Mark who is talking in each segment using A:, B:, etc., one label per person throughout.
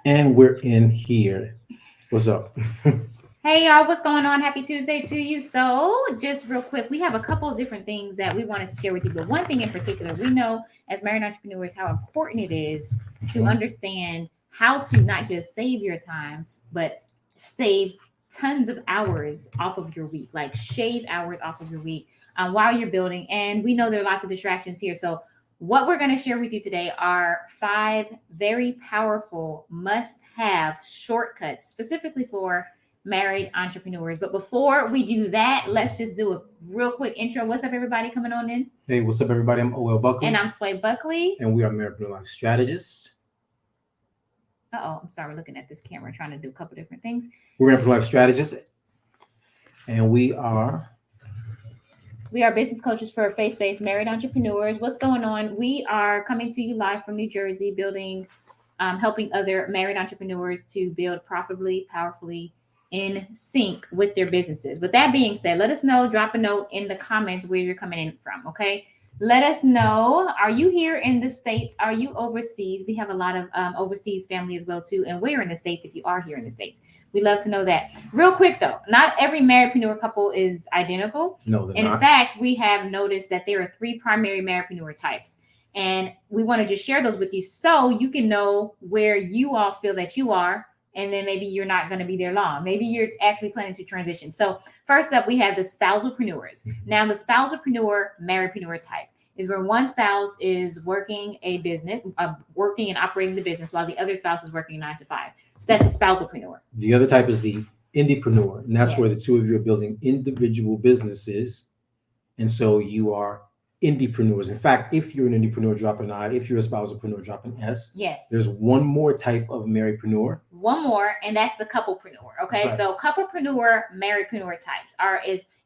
A: And we're in here. What's up?
B: Hey y'all, what's going on? Happy Tuesday to you. So, just real quick, we have a couple of different things that we wanted to share with you, but one thing in particular, we know as married entrepreneurs how important it is to
A: Mhm.
B: understand how to not just save your time, but save tons of hours off of your week, like shave hours off of your week while you're building. And we know there are lots of distractions here. So, what we're going to share with you today are 5 very powerful must have shortcuts specifically for married entrepreneurs. But before we do that, let's just do a real quick intro. What's up, everybody coming on in?
A: Hey, what's up, everybody? I'm OL
B: And
A: Buckley,
B: I'm Sway Buckley.
A: and we are Marriedpreneur Life Strategists.
B: I'm sorry, looking at this camera, trying to do a couple different things.
A: We're Marriedpreneur Life Strategists, and
B: We are business coaches for faith based married entrepreneurs. What's going on? We are coming to you live from New Jersey, helping other married entrepreneurs to build profitably, powerfully, in sync with their businesses. With that being said, let us know, drop a note in the comments where you're coming in from, okay? Let us know. Are you here in the States? Are you overseas? We have a lot of overseas family as well, too. And we're in the States if you are here in the States. We'd love to know that. Real quick, though, not every marriedpreneur couple is identical.
A: no, they're
B: In
A: not.
B: fact, we have noticed that there are 3 primary marriedpreneur types. And we want to just share those with you so you can know where you all feel that you are. And then maybe you're not going to be there long. Maybe you're actually planning to transition. So, first up, we have the spousalpreneurs. Now, the spousalpreneur, marriedpreneur type is where one spouse is working a business, working and operating the business while the other spouse is working 9 to 5. So, that's the spousalpreneur.
A: The other type is the indiepreneur, and that's where the
B: Yes.
A: two of you are building individual businesses, and so you are indiepreneurs. In fact, if you're an indiepreneur, drop an I. If you're a spousalpreneur, drop an S.
B: Yes.
A: There's one more type of marriedpreneur.
B: One more, and that's the couplepreneur. Okay,
A: Right.
B: so couplepreneur, marriedpreneur types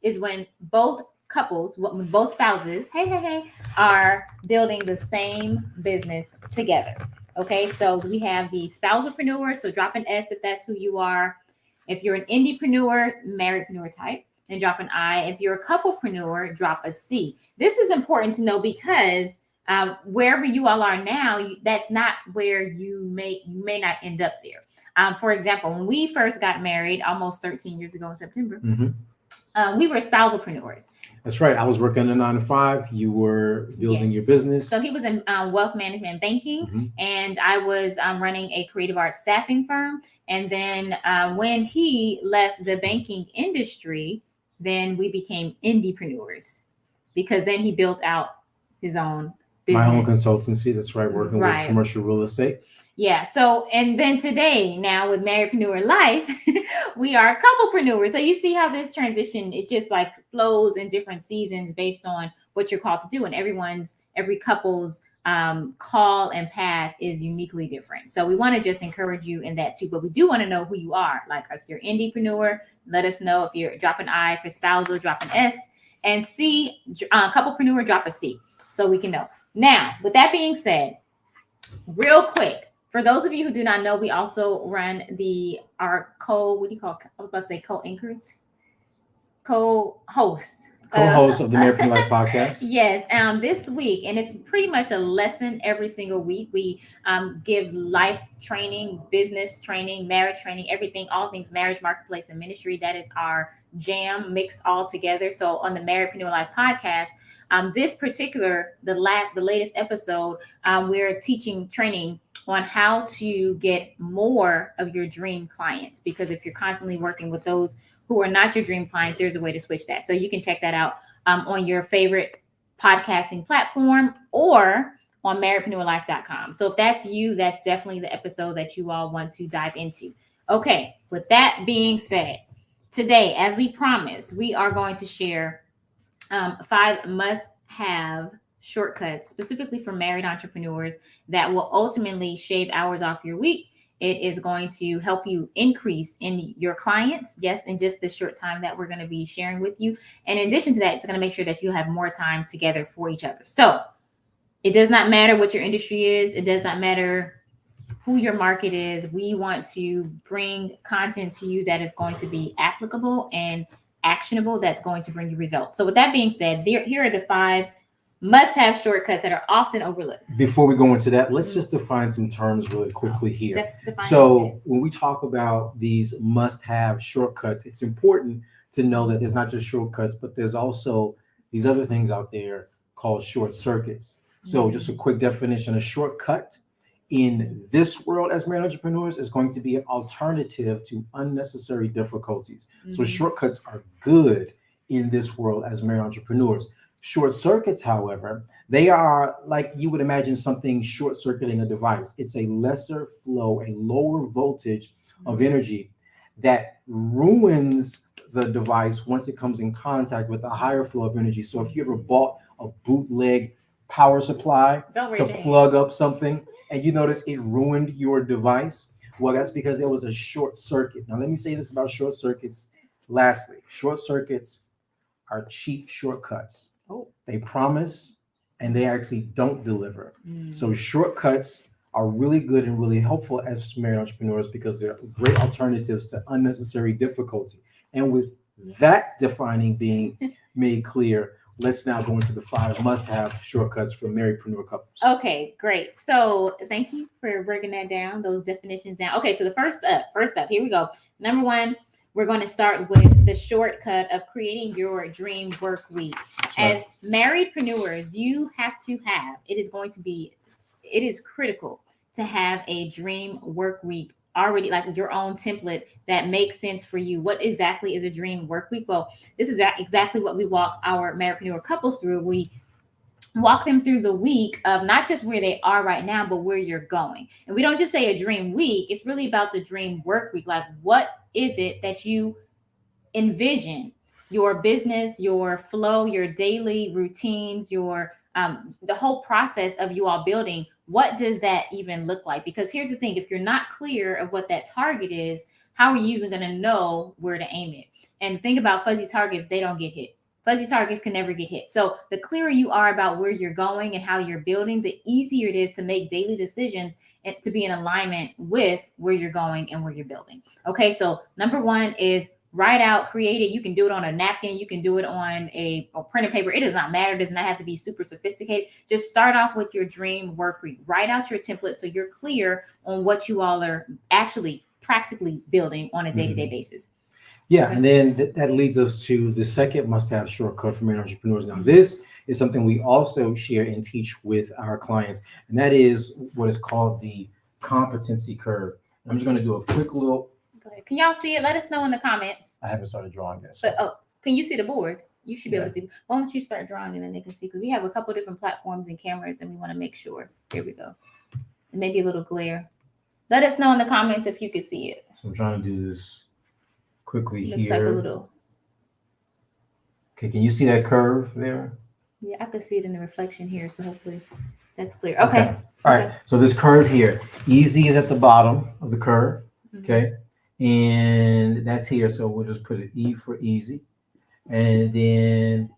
B: is when both couples, when both spouses, hey, are building the same business together. Okay, so we have the spousalpreneur. So drop an S if that's who you are. If you're an indiepreneur, marriedpreneur type, then drop an I. If you're a couplepreneur, drop a C. This is important to know because wherever you all are now, that's not where you may not end up there. For example, when we first got married almost 13 years ago in September, we were spousalpreneurs.
A: That's right. I was working a 9 to 5. You were building your
B: Yes.
A: business.
B: So he was in wealth management and banking,
A: Mhm.
B: and I was running a creative arts staffing firm. And then when he left the banking industry, then we became indiepreneurs because then he built out his own
A: My own
B: business.
A: consultancy. That's right. Working with
B: Right.
A: commercial real estate.
B: Yeah. So, and then today, now with Marriedpreneur Life, we are couplepreneurs. So you see how this transition, it just like flows in different seasons based on what you're called to do. And every couple's call and path is uniquely different. So we want to just encourage you in that too. But we do want to know who you are. Like if you're indiepreneur, let us know. If you're drop an I for spousal, drop an S. And C, couplepreneur, drop a C. So we can know. Now, with that being said, real quick, for those of you who do not know, we also run our what do you call? I was about to say co-anchors, co-hosts.
A: Co-host of the Marriedpreneur Life podcast.
B: Yes, this week, and it's pretty much a lesson every single week. We give life training, business training, marriage training, everything, all things marriage, marketplace, and ministry. That is our jam mixed all together. So on the Marriedpreneur Life podcast, the latest episode, we're teaching training on how to get more of your dream clients. Because if you're constantly working with those who are not your dream clients, there's a way to switch that. So you can check that out on your favorite podcasting platform or on marriedpreneurlife.com. So if that's you, that's definitely the episode that you all want to dive into. Okay, with that being said, today, as we promised, we are going to share 5 must-have shortcuts specifically for married entrepreneurs that will ultimately shave hours off your week. It is going to help you increase in your clients, yes, in just the short time that we're going to be sharing with you. And in addition to that, it's going to make sure that you have more time together for each other. So it does not matter what your industry is. It does not matter who your market is. We want to bring content to you that is going to be applicable and actionable, that's going to bring you results. So with that being said, here are the 5 must-have shortcuts that are often overlooked.
A: Before we go into that, let's just define some terms really quickly here.
B: Define
A: So when we talk about these must-have shortcuts, it's important to know that there's not just shortcuts, but there's also these other things out there called short circuits. So just a quick definition: a shortcut in this world as married entrepreneurs is going to be an alternative to unnecessary difficulties. So shortcuts are good in this world as married entrepreneurs. Short circuits, however, they are like you would imagine something short circuiting a device. It's a lesser flow, a lower voltage of energy that ruins the device once it comes in contact with a higher flow of energy. So if you ever bought a bootleg power supply to plug up something and you notice it ruined your device, well, that's because there was a short circuit. Now, let me say this about short circuits. Lastly, short circuits are cheap shortcuts. They promise and they actually don't deliver. So shortcuts are really good and really helpful as married entrepreneurs because they're great alternatives to unnecessary difficulty. And with that defining being made clear, let's now go into the 5 must-have shortcuts for marriedpreneur couples.
B: Okay, great. So thank you for breaking that down, those definitions down. Okay, so the first up, here we go. Number 1, we're going to start with the shortcut of creating your dream work week. As marriedpreneurs, you have to have, it is critical to have a dream work week already, like your own template that makes sense for you. What exactly is a dream work week? Well, this is exactly what we walk our marriedpreneur couples through. We walk them through the week of not just where they are right now, but where you're going. And we don't just say a dream week. It's really about the dream work week. Like, what is it that you envision your business, your flow, your daily routines, your the whole process of you all building? What does that even look like? Because here's the thing: if you're not clear of what that target is, how are you even going to know where to aim it? And think about fuzzy targets; they don't get hit. Fuzzy targets can never get hit. So the clearer you are about where you're going and how you're building, the easier it is to make daily decisions and to be in alignment with where you're going and where you're building. Okay, so number 1 is write out, create it. You can do it on a napkin. You can do it on a printed paper. It does not matter. It does not have to be super sophisticated. Just start off with your dream work week. Write out your template so you're clear on what you all are actually practically building on a day-to-day basis.
A: Yeah, and then that leads us to the second must-have shortcut for married entrepreneurs. Now, this is something we also share and teach with our clients, and that is what is called the competency curve. I'm just going to do a quick little.
B: Go ahead. Can y'all see it? Let us know in the comments.
A: I haven't started drawing yet. So.
B: But can you see the board? You should be able to see. Why don't you start drawing and then they can see? Because we have a couple different platforms and cameras, and we want to make sure. Here we go. And maybe a little glare. Let us know in the comments if you can see it.
A: So I'm trying to do this quickly here.
B: Looks like a little.
A: Okay, can you see that curve there?
B: Yeah, I could see it in the reflection here, so hopefully that's clear. Okay.
A: All right. So this curve here, easy is at the bottom of the curve. Okay. And that's here. So we'll just put an E for easy. And then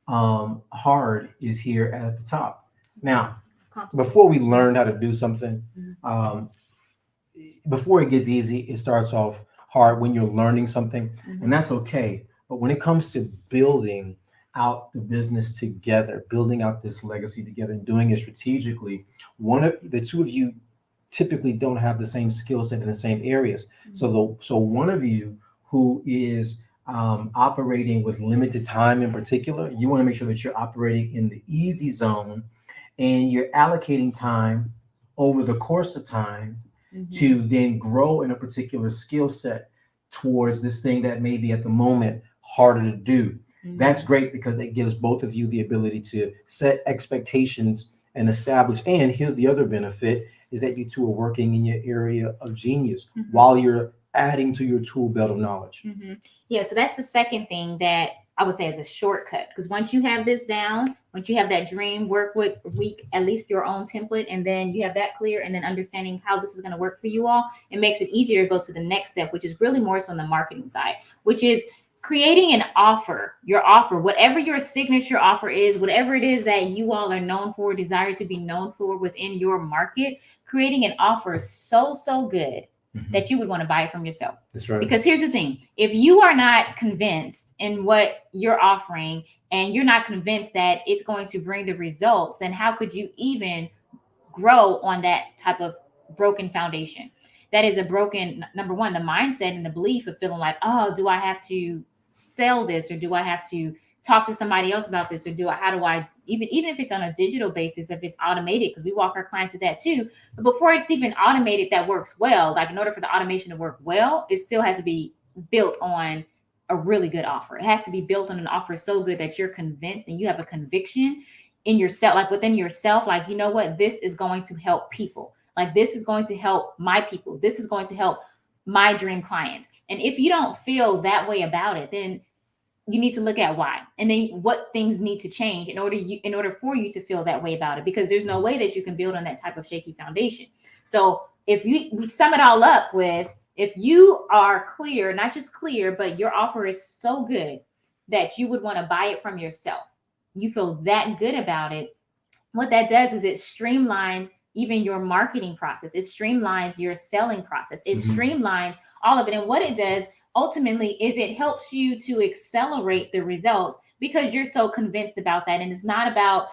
A: hard is here at the top. Now, before we learn how to do something, before it gets easy, it starts off hard when you're learning something, and that's okay. But when it comes to building out the business together, building out this legacy together and doing it strategically, the two of you typically don't have the same skill set in the same areas. So one of you who is operating with limited time in particular, you want to make sure that you're operating in the easy zone and you're allocating time over the course of time to then grow in a particular skill set towards this thing that may be at the moment harder to do. That's great because it gives both of you the ability to set expectations and establish. And here's the other benefit is that you two are working in your area of genius while you're adding to your tool belt of knowledge.
B: Yeah, so that's the second thing that I would say is a shortcut, because once you have this down, once you have that dream work week, at least your own template, and then you have that clear, and then understanding how this is going to work for you all, it makes it easier to go to the next step, which is really more so on the marketing side, which is creating an offer, your offer, whatever your signature offer is, whatever it is that you all are known for, desire to be known for within your market, creating an offer so good that you would want to buy it from yourself.
A: That's right.
B: Because here's the thing. If you are not convinced in what you're offering and you're not convinced that it's going to bring the results, then how could you even grow on that type of broken foundation? That is a broken, number one, the mindset and the belief of feeling like, oh, do I have to sell this, or do I have to talk to somebody else about this, or how do I, even if it's on a digital basis, if it's automated, because we walk our clients with that too. But before it's even automated, that works well, like in order for the automation to work well, it still has to be built on a really good offer. It has to be built on an offer so good that you're convinced and you have a conviction in yourself, like within yourself, like, you know what, this is going to help people. Like, this is going to help my people. This is going to help my dream clients. And if you don't feel that way about it, then you need to look at why, and then what things need to change in order for you to feel that way about it, because there's no way that you can build on that type of shaky foundation. So if we sum it all up with, if you are clear, not just clear, but your offer is so good that you would want to buy it from yourself, you feel that good about it, what that does is it streamlines even your marketing process. It streamlines your selling process. It streamlines all of it. And what it does ultimately is it helps you to accelerate the results because you're so convinced about that. And it's not about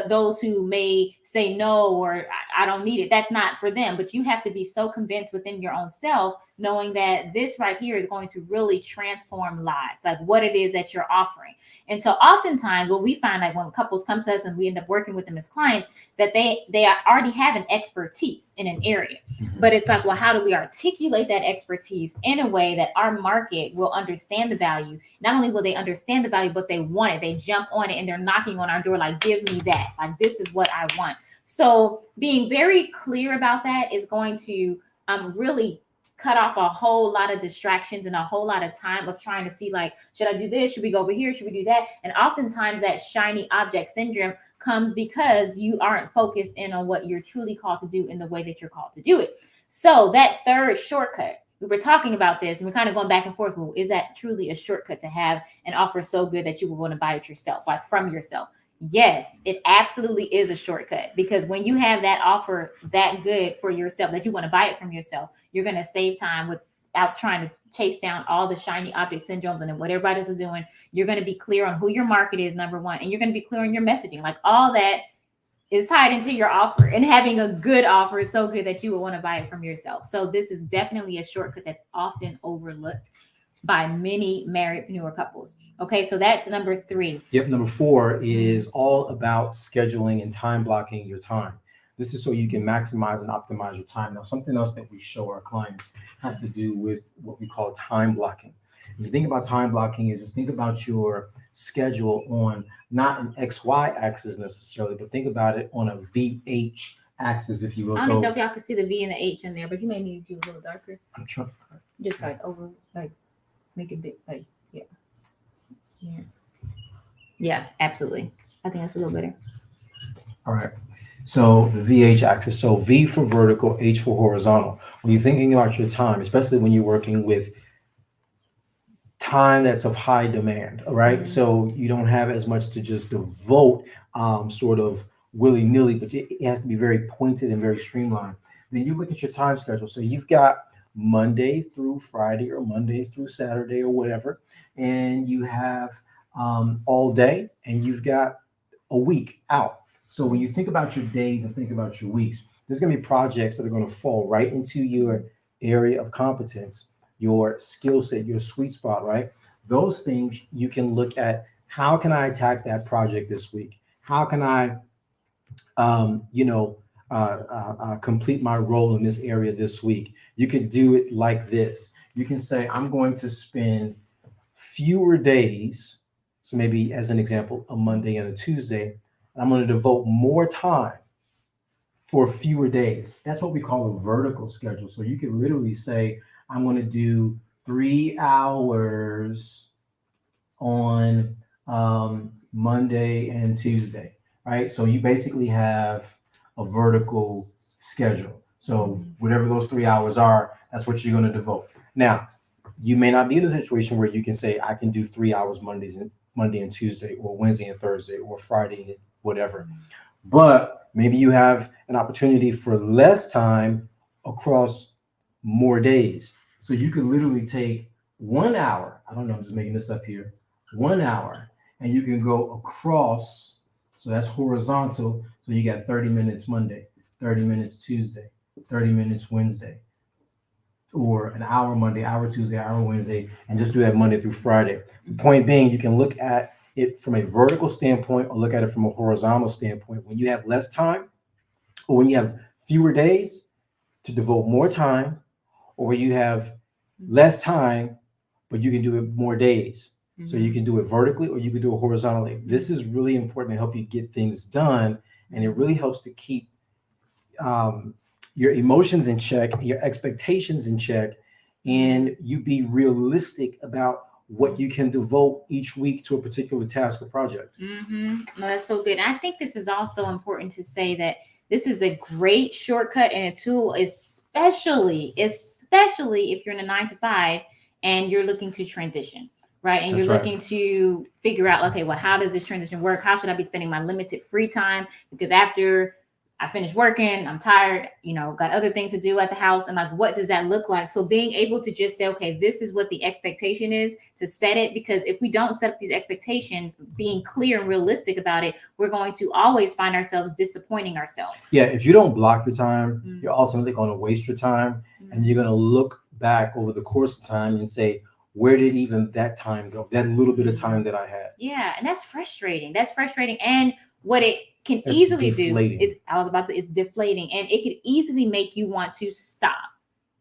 B: those who may say no, or I don't need it. That's not for them. But you have to be so convinced within your own self, knowing that this right here is going to really transform lives, like what it is that you're offering. And so oftentimes what we find, like when couples come to us and we end up working with them as clients, that they already have an expertise in an area. But it's like, well, how do we articulate that expertise in a way that our market will understand the value? Not only will they understand the value, but they want it. They jump on it and they're knocking on our door like, give me that. Like, this is what I want. So being very clear about that is going to really cut off a whole lot of distractions and a whole lot of time of trying to see, like, should I do this? Should we go over here? Should we do that? And oftentimes that shiny object syndrome comes because you aren't focused in on what you're truly called to do in the way that you're called to do it. So that third shortcut, we were talking about this and we're kind of going back and forth. Well, is that truly a shortcut to have an offer so good that you would want to buy it yourself, like from yourself? Yes, it absolutely is a shortcut, because when you have that offer that good for yourself that you want to buy it from yourself, you're going to save time without trying to chase down all the shiny object syndromes and what everybody else is doing. You're going to be clear on who your market is, number one, and you're going to be clear on your messaging. Like, all that is tied into your offer, and having a good offer is so good that you would want to buy it from yourself. So this is definitely a shortcut that's often overlooked by many marriedpreneur couples. Okay, so that's number 3.
A: Yep, number 4 is all about scheduling and time blocking your time. This is so you can maximize and optimize your time. Now, something else that we show our clients has to do with what we call time blocking. If you think about time blocking, is just think about your schedule on not an XY axis necessarily, but think about it on a VH axis, if you will.
B: I don't even know if y'all can see the V and the H in there, but you may need to do a little darker.
A: I'm trying.
B: Just like over, like, make it big, like, yeah, absolutely. I think that's a little better.
A: All right. So the VH axis. So V for vertical, H for horizontal. When you're thinking about your time, especially when you're working with time that's of high demand, all right? So you don't have as much to just devote sort of willy-nilly, but it has to be very pointed and very streamlined. Then you look at your time schedule. So you've got Monday through Friday or Monday through Saturday or whatever, and you have all day, and you've got a week out. So when you think about your days and think about your weeks, there's going to be projects that are going to fall right into your area of competence, your skill set, your sweet spot, right? Those things you can look at. How can I attack that project this week? How can I, complete my role in this area this week? You could do it like this. You can say, I'm going to spend fewer days. So maybe as an example, a Monday and a Tuesday, I'm going to devote more time for fewer days. That's what we call a vertical schedule. So you can literally say, I'm going to do 3 hours on Monday and Tuesday, right? So you basically have a vertical schedule. So whatever those 3 hours are, that's what you're going to devote. Now, you may not be in a situation where you can say, I can do 3 hours Monday and Tuesday, or Wednesday and Thursday, or Friday and whatever. But maybe you have an opportunity for less time across more days. So you could literally take 1 hour. I don't know, I'm just making this up here. 1 hour, and you can go across. So that's horizontal. So you got 30 minutes Monday, 30 minutes Tuesday, 30 minutes Wednesday, or an hour Monday, hour Tuesday, hour Wednesday, and just do that Monday through Friday. The point being, you can look at it from a vertical standpoint or look at it from a horizontal standpoint. When you have less time, or when you have fewer days to devote more time, or when you have less time, but you can do it more days. So you can do it vertically or you can do it horizontally. This is really important to help you get things done. And it really helps to keep your emotions in check, your expectations in check, and you be realistic about what you can devote each week to a particular task or project.
B: No, that's so good. I think this is also important to say that this is a great shortcut and a tool, especially if you're in a 9 to 5 and you're looking to transition, right? And
A: That's
B: you're
A: right.
B: looking to figure out, okay, well, how does this transition work? How should I be spending my limited free time? Because after I finished working, I'm tired, got other things to do at the house. And like, what does that look like? So being able to just say, okay, this is what the expectation is, to set it, because if we don't set up these expectations, being clear and realistic about it, we're going to always find ourselves disappointing ourselves.
A: Yeah, if you don't block your time, you're ultimately going to waste your time, and you're going to look back over the course of time and say, where did even that time go? That little bit of time that I had.
B: Yeah, and that's frustrating. And what it can
A: It's
B: easily
A: deflating.
B: do, it's deflating, and it could easily make you want to stop,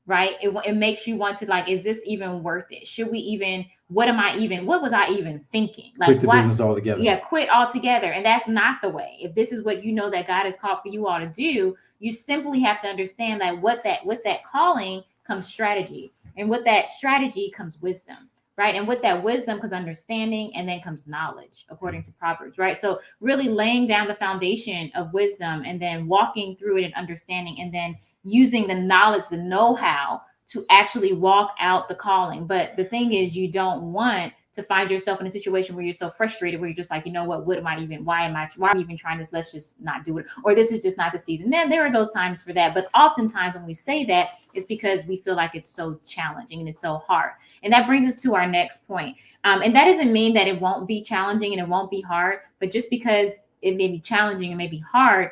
B: right? It makes you want to, like, is this even worth it? Should we even, what was I even thinking? Like,
A: Quit the business altogether.
B: Yeah, quit altogether. And that's not the way. If this is what that God has called for you all to do, you simply have to understand that with that calling comes strategy. And with that strategy comes wisdom. Right. And with that wisdom comes understanding, and then comes knowledge, according to Proverbs. Right. So really laying down the foundation of wisdom, and then walking through it and understanding, and then using the knowledge, the know-how to actually walk out the calling. But the thing is, you don't want to find yourself in a situation where you're so frustrated, where you're just like, why am I even trying this? Let's just not do it. Or this is just not the season. Then there are those times for that. But oftentimes when we say that, it's because we feel like it's so challenging and it's so hard. And that brings us to our next point. And that doesn't mean that it won't be challenging and it won't be hard, but just because it may be challenging and may be hard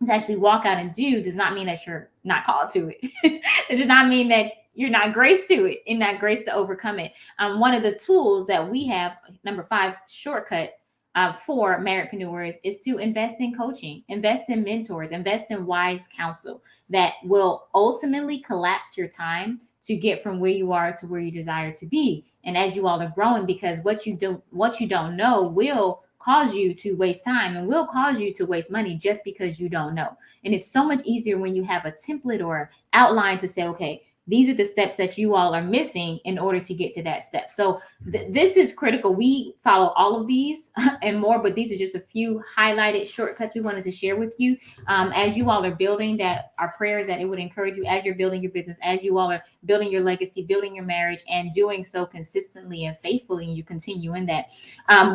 B: to actually walk out and do does not mean that you're not called to it. It does not mean that you're not graced to it and not graced to overcome it. One of the tools that we have, number 5 shortcut for marriedpreneurs, is to invest in coaching, invest in mentors, invest in wise counsel that will ultimately collapse your time to get from where you are to where you desire to be. And as you all are growing, because what you don't know will cause you to waste time and will cause you to waste money just because you don't know. And it's so much easier when you have a template or outline to say, okay, these are the steps that you all are missing in order to get to that step. So this is critical. We follow all of these and more, but these are just a few highlighted shortcuts we wanted to share with you. As you all are building that, our prayers that it would encourage you as you're building your business, as you all are building your legacy, building your marriage, and doing so consistently and faithfully, and you continue in that.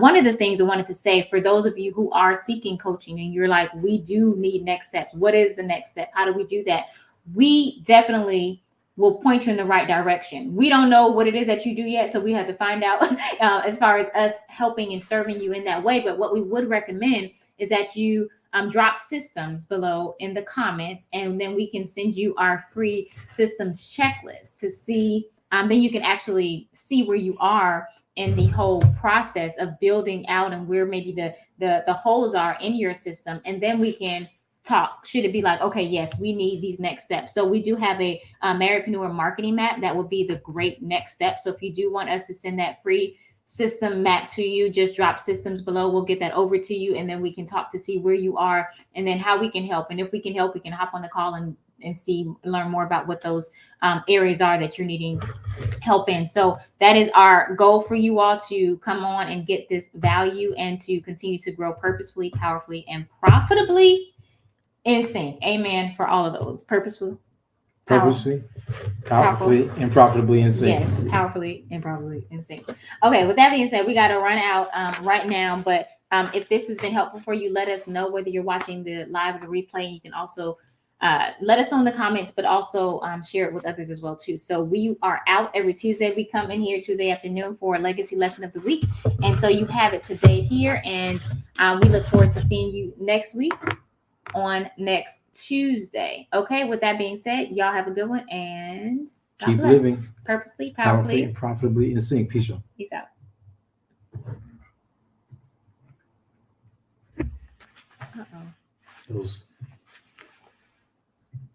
B: One of the things I wanted to say for those of you who are seeking coaching and you're like, we do need next steps. What is the next step? How do we do that? We definitely will point you in the right direction. We don't know what it is that you do yet, so we have to find out as far as us helping and serving you in that way. But what we would recommend is that you drop systems below in the comments, and then we can send you our free systems checklist to see. Then you can actually see where you are in the whole process of building out and where maybe the holes are in your system, and then we can talk. Should it be like, okay, yes, we need these next steps. So we do have a Marriedpreneur marketing map that will be the great next step. So if you do want us to send that free system map to you, just drop systems below. We'll get that over to you, and then we can talk to see where you are and then how we can help. And if we can help, we can hop on the call and learn more about what those areas are that you're needing help in. So that is our goal for you all, to come on and get this value and to continue to grow purposefully, powerfully, and profitably in sync. Amen. For all of those. Powerfully,
A: and profitably in sync.
B: Yes, powerfully and profitably in sync. Okay, with that being said, we got to run out right now. But if this has been helpful for you, let us know whether you're watching the live or the replay. You can also let us know in the comments, but also share it with others as well too. So we are out every Tuesday. We come in here Tuesday afternoon for a legacy lesson of the week. And so you have it today here. And we look forward to seeing you next week on next Tuesday. Okay, with that being said, y'all have a good one and God
A: Keep
B: bless.
A: living
B: Purposely,
A: powerfully
B: powerfully.
A: and profitably in sync. Peace out.
B: Peace out. Uh-oh.
A: Those